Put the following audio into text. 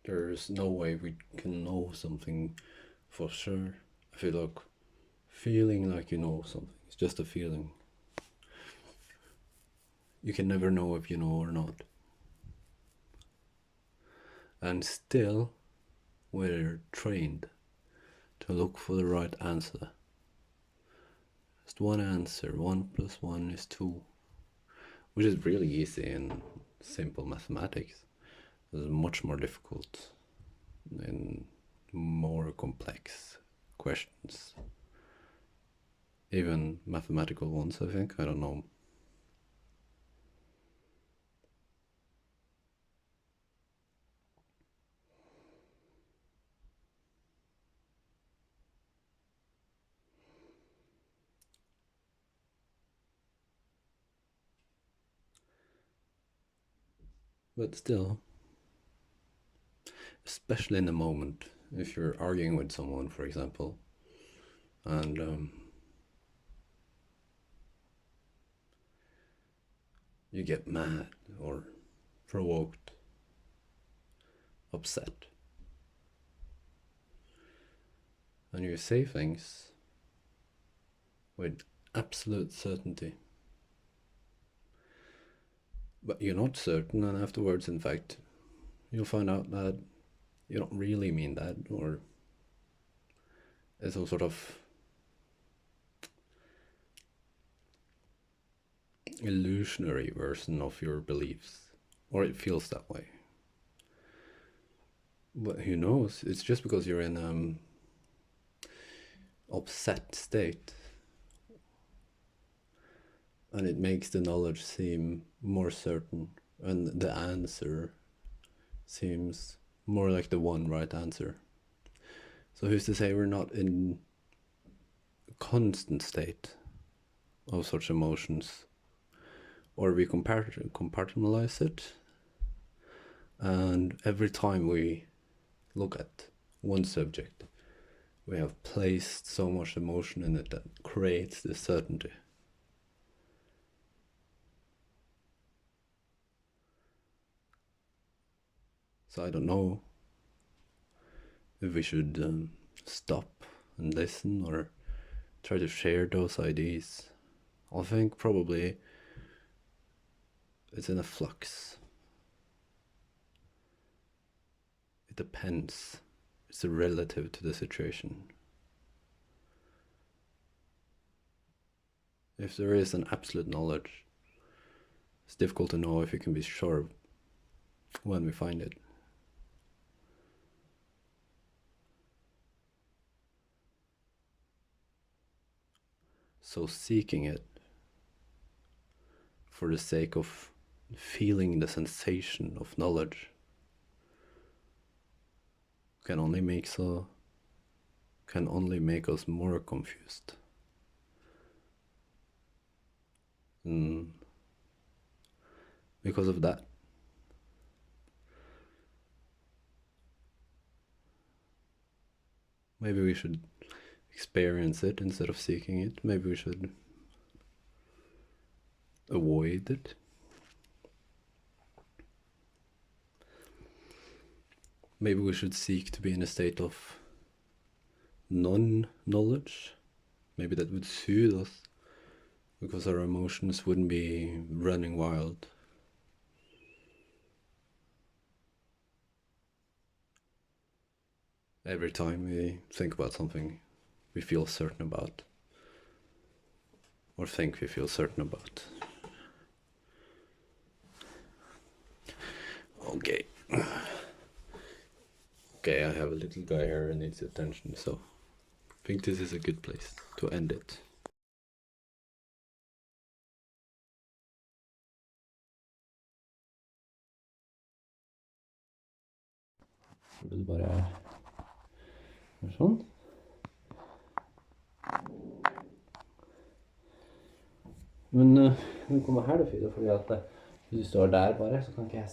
There's no way we can know something for sure. I feel like feeling like you know something. It's just a feeling. You can never know if you know or not. And still, we're trained to look for the right answer. Just one answer, 1 + 1 is 2, which is really easy in simple mathematics. It's much more difficult in more complex questions. Even mathematical ones, I think. I don't know. But still, especially in the moment, if you're arguing with someone, for example, and you get mad or provoked, upset, and you say things with absolute certainty, but you're not certain, and afterwards, in fact, you'll find out that you don't really mean that, or it's some sort of illusionary version of your beliefs, or it feels that way. But who knows? It's just because you're in upset state, and it makes the knowledge seem more certain, and the answer seems more like the one right answer. So who's to say we're not in a constant state of such emotions, or we compartmentalize it, and every time we look at one subject, we have placed so much emotion in it that creates this certainty. So I don't know if we should stop and listen or try to share those ideas. I think probably it's in a flux. It depends. It's relative to the situation. If there is an absolute knowledge, it's difficult to know if you can be sure when we find it. So seeking it for the sake of feeling the sensation of knowledge can only make us more confused. Because of that, maybe we should experience it instead of seeking it. Maybe we should avoid it. Maybe we should seek to be in a state of non-knowledge. Maybe that would soothe us, because our emotions wouldn't be running wild. Every time we think about something we feel certain about, or think we feel certain about. Okay. Okay, I have a little guy here who needs attention, so I think this is a good place to end it. Det er bare sånn. Men nå kommer her det fint, fordi at hvis du står der bare, så kan ikke jeg